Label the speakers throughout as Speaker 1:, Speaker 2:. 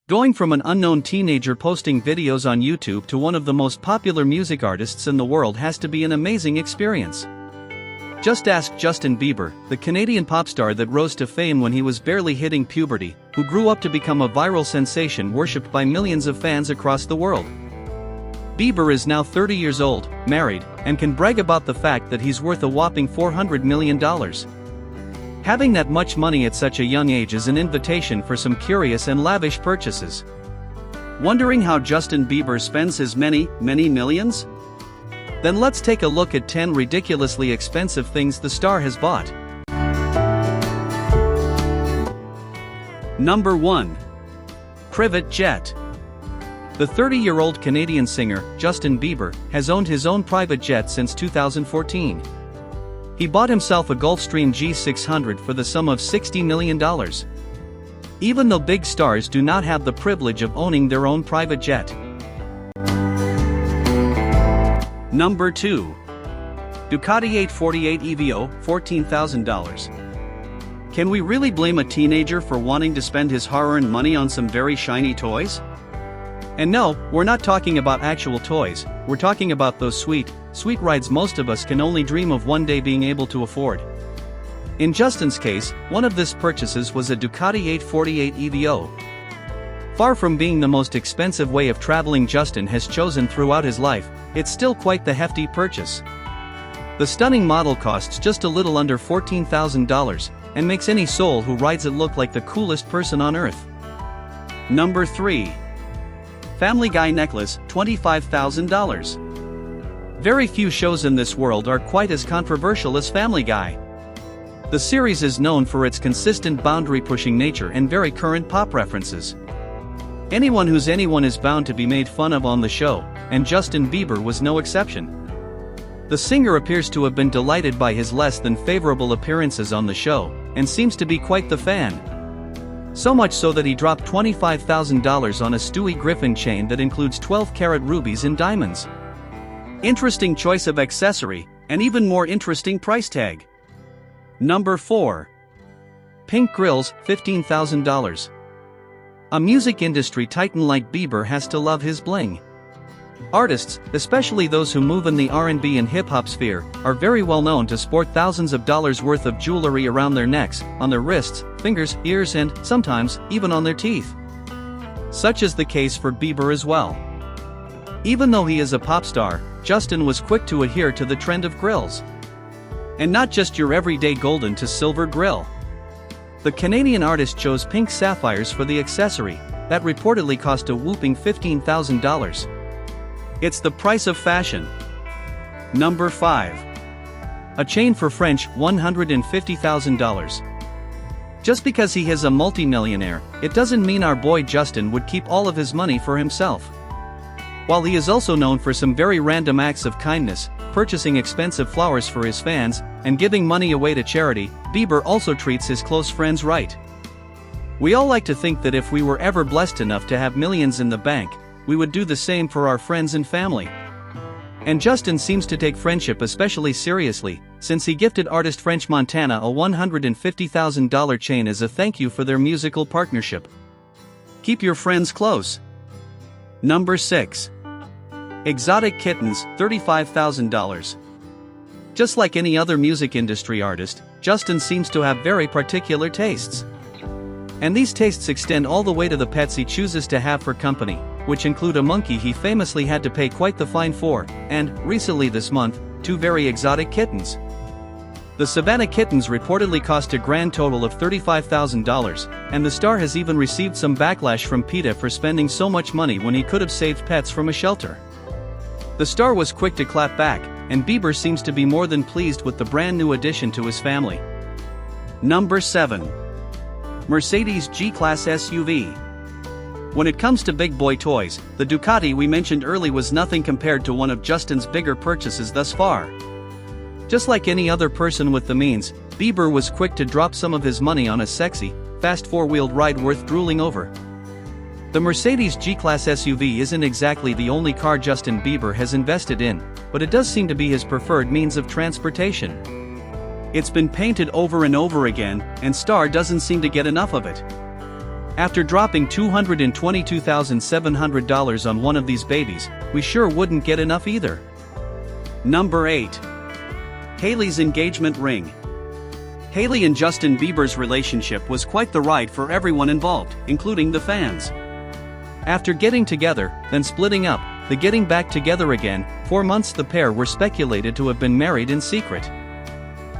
Speaker 1: Going from an unknown teenager posting videos on YouTube to one of the most popular music artists in the world has to be an amazing experience. Just ask Justin Bieber, the Canadian pop star that rose to fame when he was barely hitting puberty, who grew up to become a viral sensation worshipped by millions of fans across the world. Bieber is now 30 years old, married, and can brag about the fact that he's worth a whopping $400 million. Having that much money at such a young age is an invitation for some curious and lavish purchases. Wondering how Justin Bieber spends his many millions? Then let's take a look at 10 ridiculously expensive things the star has bought. Number 1. Private jet. The 30-year-old Canadian singer, Justin Bieber, has owned his own private jet since 2014. He bought himself a Gulfstream G600 for the sum of $60 million. Even though big stars do not have the privilege of owning their own private jet. Number 2. Ducati 848 EVO, $14,000. Can we really blame a teenager for wanting to spend his hard-earned money on some very shiny toys? And no, we're not talking about actual toys, we're talking about those sweet rides most of us can only dream of one day being able to afford. In Justin's case, one of these purchases was a Ducati 848 EVO. Far from being the most expensive way of traveling Justin has chosen throughout his life, it's still quite the hefty purchase. The stunning model costs just a little under $14,000, and makes any soul who rides it look like the coolest person on earth. Number 3. Family Guy necklace, $25,000. Very few shows in this world are quite as controversial as Family Guy. The series is known for its consistent boundary-pushing nature and very current pop references. Anyone who's anyone is bound to be made fun of on the show, and Justin Bieber was no exception. The singer appears to have been delighted by his less than favorable appearances on the show, and seems to be quite the fan. So much so that he dropped $25,000 on a Stewie Griffin chain that includes 12-karat rubies and diamonds. Interesting choice of accessory, and even more interesting price tag. Number 4. Pink grills, $15,000. A music industry titan like Bieber has to love his bling. Artists, especially those who move in the R&B and hip-hop sphere, are very well known to sport thousands of dollars worth of jewelry around their necks, on their wrists, fingers, ears and, sometimes, even on their teeth. Such is the case for Bieber as well. Even though he is a pop star, Justin was quick to adhere to the trend of grills. And not just your everyday golden to silver grill. The Canadian artist chose pink sapphires for the accessory, that reportedly cost a whopping $15,000. It's the price of fashion. Number 5. A chain for French, $150,000. Just because he is a multimillionaire, it doesn't mean our boy Justin would keep all of his money for himself. While he is also known for some very random acts of kindness, purchasing expensive flowers for his fans, and giving money away to charity, Bieber also treats his close friends right. We all like to think that if we were ever blessed enough to have millions in the bank, we would do the same for our friends and family. And Justin seems to take friendship especially seriously, since he gifted artist French Montana a $150,000 chain as a thank you for their musical partnership. Keep your friends close. Number 6. Exotic kittens, $35,000. Just like any other music industry artist, Justin seems to have very particular tastes. And these tastes extend all the way to the pets he chooses to have for company, which include a monkey he famously had to pay quite the fine for, and, recently this month, 2 very exotic kittens. The Savannah kittens reportedly cost a grand total of $35,000, and the star has even received some backlash from PETA for spending so much money when he could have saved pets from a shelter. The star was quick to clap back, and Bieber seems to be more than pleased with the brand new addition to his family. Number 7. Mercedes G-Class SUV. When it comes to big boy toys, the Ducati we mentioned earlier was nothing compared to one of Justin's bigger purchases thus far. Just like any other person with the means, Bieber was quick to drop some of his money on a sexy, fast 4-wheeled ride worth drooling over. The Mercedes G-Class SUV isn't exactly the only car Justin Bieber has invested in, but it does seem to be his preferred means of transportation. It's been painted over and over again, and star doesn't seem to get enough of it. After dropping $222,700 on one of these babies, we sure wouldn't get enough either. Number 8. Hailey's engagement ring. Hailey and Justin Bieber's relationship was quite the ride for everyone involved, including the fans. After getting together, then splitting up, then getting back together again, 4 months the pair were speculated to have been married in secret.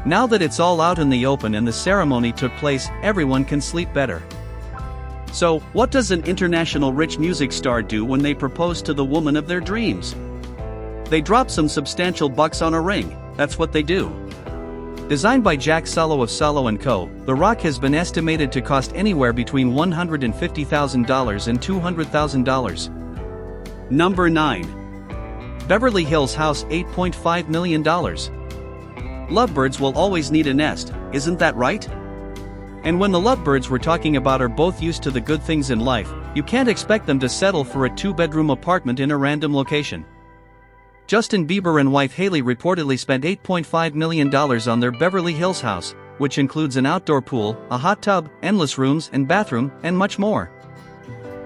Speaker 1: Now that it's all out in the open and the ceremony took place, everyone can sleep better. So, what does an international rich music star do when they propose to the woman of their dreams? They drop some substantial bucks on a ring. That's what they do. Designed by Jack Solo of Solo & Co., the rock has been estimated to cost anywhere between $150,000 and $200,000. Number 9. Beverly Hills house, $8.5 million. Lovebirds will always need a nest, isn't that right? And when the lovebirds we're talking about are both used to the good things in life, you can't expect them to settle for a 2-bedroom apartment in a random location. Justin Bieber and wife Hailey reportedly spent $8.5 million on their Beverly Hills house, which includes an outdoor pool, a hot tub, endless rooms and bathroom, and much more.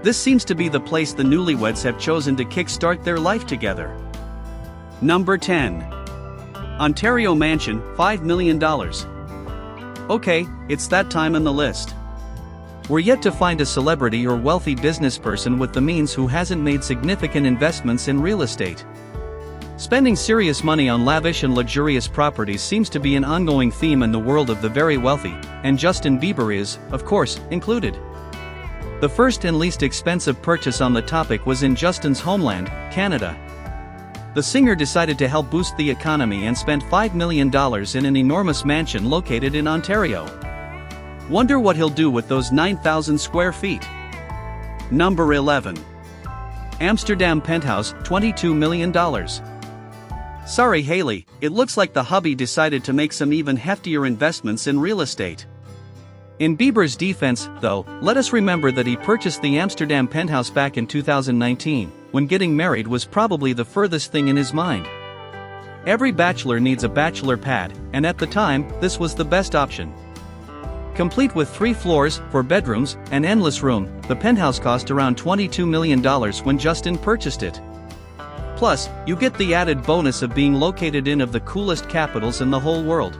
Speaker 1: This seems to be the place the newlyweds have chosen to kickstart their life together. Number 10. Ontario mansion, $5 million. Okay, it's that time on the list. We're yet to find a celebrity or wealthy business person with the means who hasn't made significant investments in real estate. Spending serious money on lavish and luxurious properties seems to be an ongoing theme in the world of the very wealthy, and Justin Bieber is, of course, included. The first and least expensive purchase on the topic was in Justin's homeland, Canada. The singer decided to help boost the economy and spent $5 million in an enormous mansion located in Ontario. Wonder what he'll do with those 9,000 square feet. Number 11. Amsterdam Penthouse, $22 million. Sorry Hailey, it looks like the hubby decided to make some even heftier investments in real estate. In Bieber's defense, though, let us remember that he purchased the Amsterdam Penthouse back in 2019, when getting married was probably the furthest thing in his mind. Every bachelor needs a bachelor pad, and at the time, this was the best option. Complete with 3 floors, 4 bedrooms, and endless room, the penthouse cost around $22 million when Justin purchased it. Plus, you get the added bonus of being located in one of the coolest capitals in the whole world.